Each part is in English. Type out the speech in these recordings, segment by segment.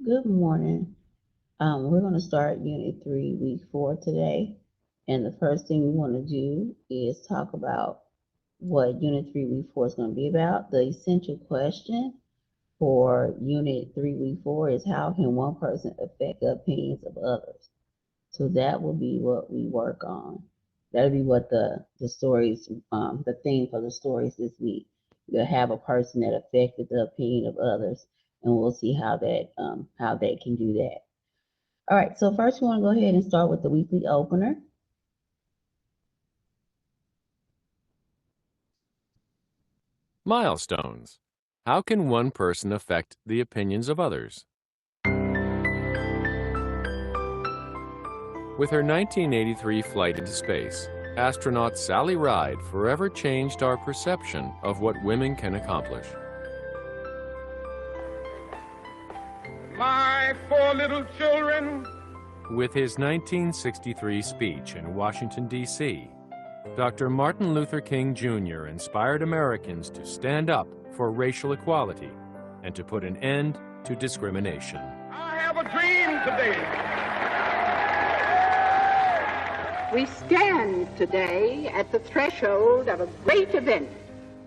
Good morning. We're going to start Unit 3, Week 4 today. And the first thing we want to do is talk about what Unit 3, Week 4 is going to be about. The essential question for Unit 3, Week 4 is how can one person affect the opinions of others? So that will be what we work on. That'll be what the stories, the theme for the stories this week. You'll have a person that affected the opinion of others, and we'll see how they can do that. All right, so first we want to go ahead and start with the weekly opener. Milestones. How can one person affect the opinions of others? With her 1983 flight into space, astronaut Sally Ride forever changed our perception of what women can accomplish. My four little children. With his 1963 speech in Washington, D.C., Dr. Martin Luther King Jr. inspired Americans to stand up for racial equality and to put an end to discrimination. I have a dream today. We stand today at the threshold of a great event.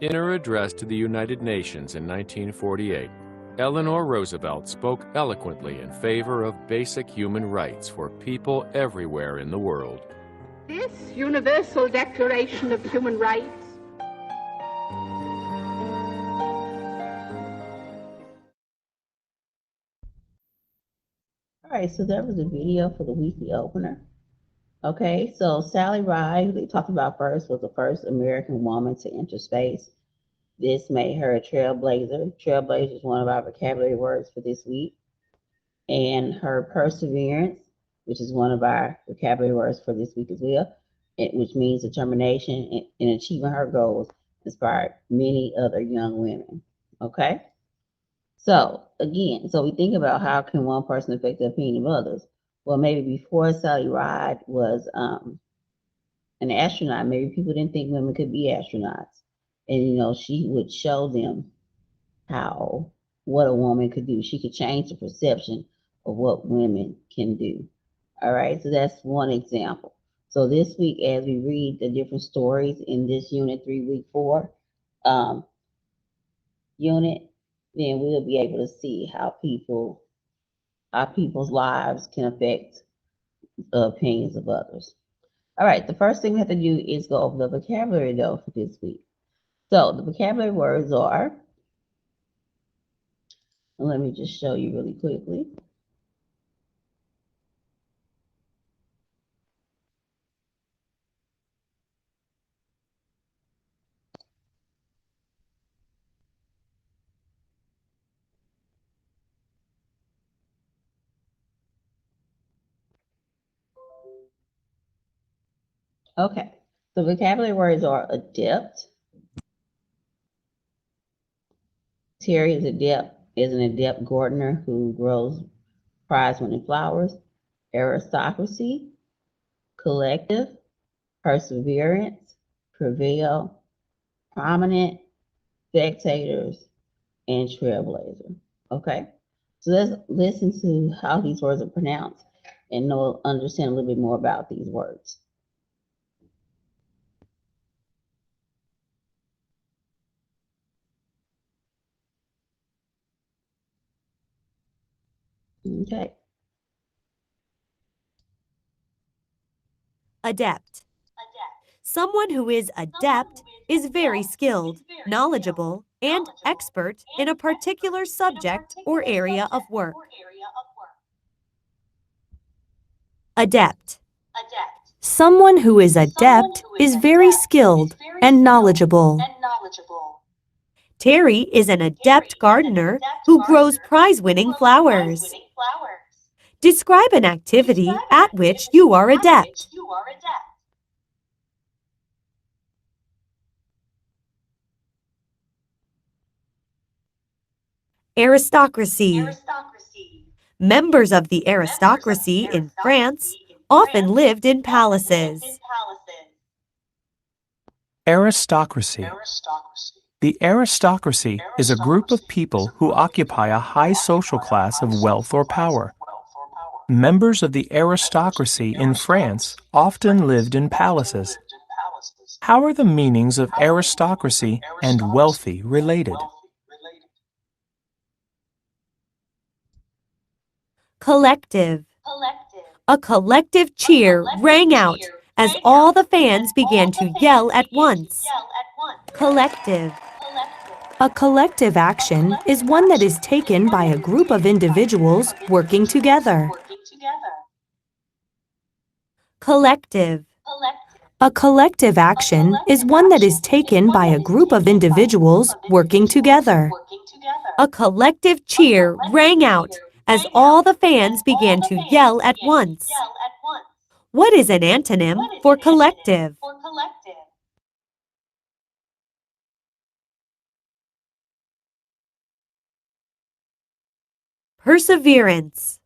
In her address to the United Nations in 1948, Eleanor Roosevelt spoke eloquently in favor of basic human rights for people everywhere in the world. This Universal Declaration of Human Rights All right, so that was a video for the weekly opener. Okay, so Sally Ride, who they talked about first, was the first American woman to enter space. This made her a trailblazer. Trailblazer is one of our vocabulary words for this week. And her perseverance, which is one of our vocabulary words for this week as well, which means determination in achieving her goals, inspired many other young women. Okay? So again, so we think about how can one person affect the opinion of others. Well, maybe before Sally Ride was an astronaut, maybe people didn't think women could be astronauts. And she would show them what a woman could do. She could change the perception of what women can do. All right, so that's one example. So this week, as we read the different stories in this Unit 3, Week 4 unit, then we'll be able to see how people's lives can affect the opinions of others. All right, the first thing we have to do is go over the vocabulary though for this week. So the vocabulary words are, and let me just show you really quickly. Okay, the vocabulary words are adept. Terry is an adept gardener who grows prize-winning flowers. Aristocracy, collective, perseverance, prevail, prominent, spectators, and trailblazer. Okay, so let's listen to how these words are pronounced and understand a little bit more about these words. Okay. Adept. Someone who is adept is very skilled, knowledgeable, and expert in a particular subject or area of work. Adept. Someone who is adept is very skilled and knowledgeable. Terry is an adept gardener who grows prize-winning flowers. Describe an activity at which you are adept. Aristocracy. Members of the aristocracy in France often lived in palaces. Aristocracy. The aristocracy is a group of people who occupy a high social class of wealth or power. Members of the aristocracy in France often lived in palaces. How are the meanings of aristocracy and wealthy related? Collective. A collective cheer rang out as all the fans began to yell at once. Collective. A collective action is one that is taken by a group of individuals working together. Collective. A collective action is one that is taken by a group of individuals working together. A collective cheer rang out as all the fans began to yell at once. What is an antonym for collective? Perseverance.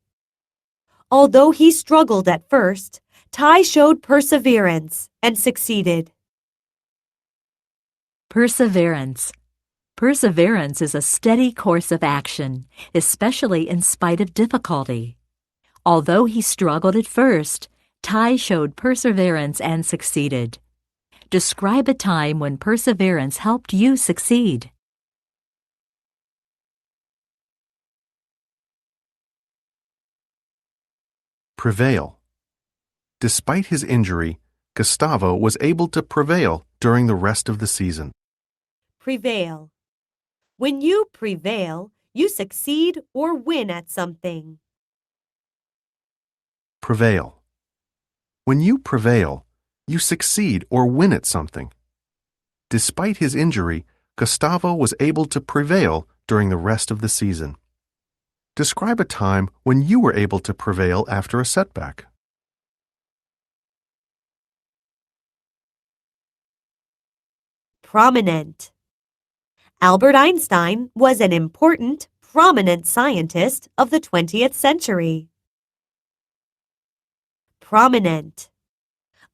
Although he struggled at first, Ty showed perseverance and succeeded. Perseverance. Perseverance is a steady course of action, especially in spite of difficulty. Although he struggled at first, Ty showed perseverance and succeeded. Describe a time when perseverance helped you succeed. Prevail. Despite his injury, Gustavo was able to prevail during the rest of the season. Prevail. When you prevail, you succeed or win at something. Prevail. When you prevail, you succeed or win at something. Despite his injury, Gustavo was able to prevail during the rest of the season. Describe a time when you were able to prevail after a setback. Prominent. Albert Einstein was an important, prominent scientist of the 20th century. Prominent.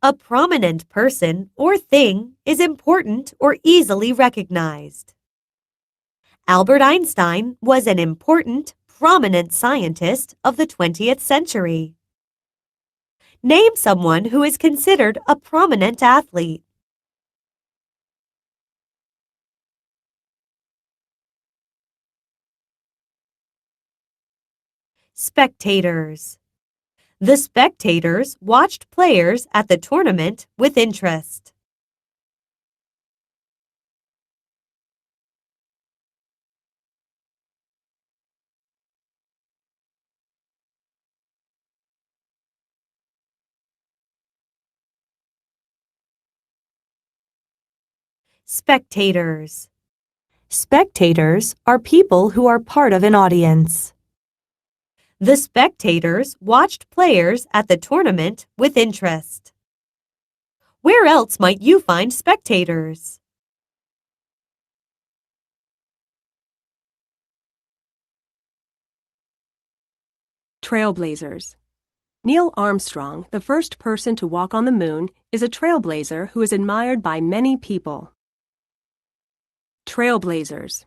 A prominent person or thing is important or easily recognized. Albert Einstein was an important, prominent scientist of the 20th century. Name someone who is considered a prominent athlete. Spectators. The spectators watched players at the tournament with interest. Spectators. Spectators are people who are part of an audience. The spectators watched players at the tournament with interest. Where else might you find spectators? Trailblazers. Neil Armstrong, the first person to walk on the moon, is a trailblazer who is admired by many people. Trailblazers.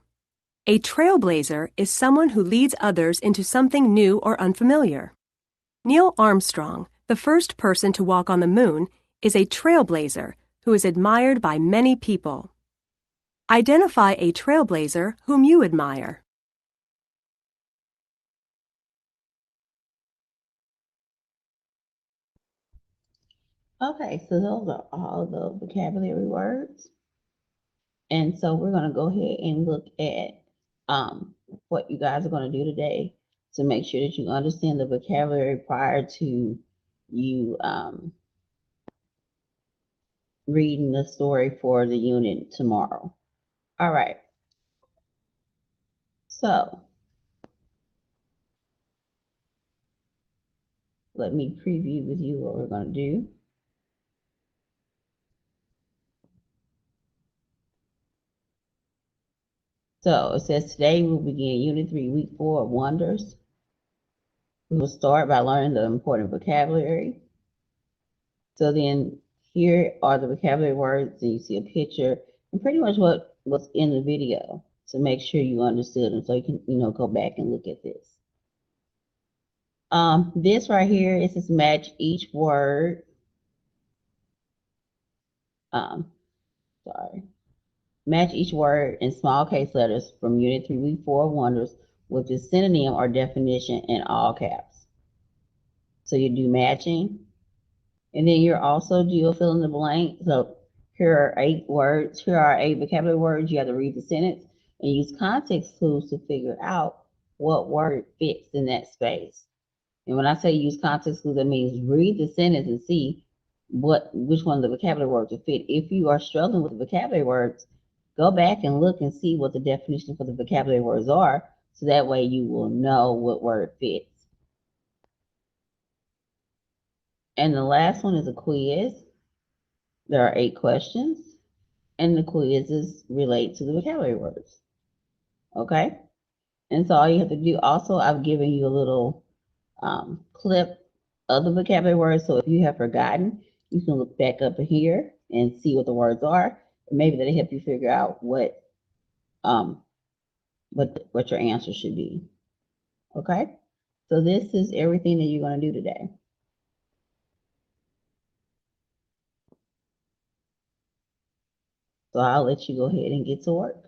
A trailblazer is someone who leads others into something new or unfamiliar. Neil Armstrong, the first person to walk on the moon, is a trailblazer who is admired by many people. Identify a trailblazer whom you admire. Okay, so those are all the vocabulary words. And so we're going to go ahead and look at what you guys are going to do today to make sure that you understand the vocabulary prior to you reading the story for the unit tomorrow. All right. So let me preview with you what we're going to do. So it says today we'll begin Unit 3, Week 4 of Wonders. We will start by learning the important vocabulary. So then here are the vocabulary words, and you see a picture, and pretty much what what's in the video to make sure you understood them, so you can, go back and look at this. This right here is just match each word. Sorry. Match each word in small case letters from Unit 3, Week 4 of Wonders with the synonym or definition in all caps. So you do matching. And then you're also do fill in the blank. So here are 8 words. Here are 8 vocabulary words. You have to read the sentence and use context clues to figure out what word fits in that space. And when I say use context clues, that means read the sentence and see which one of the vocabulary words will fit. If you are struggling with the vocabulary words, go back and look and see what the definition for the vocabulary words are, so that way you will know what word fits. And the last one is a quiz. There are 8 questions, and the quizzes relate to the vocabulary words. Okay? And so all you have to do, also, I've given you a little clip of the vocabulary words, so if you have forgotten, you can look back up here and see what the words are, and maybe that'll help you figure out what your answer should be. Okay? So this is everything that you're going to do today. So I'll let you go ahead and get to work.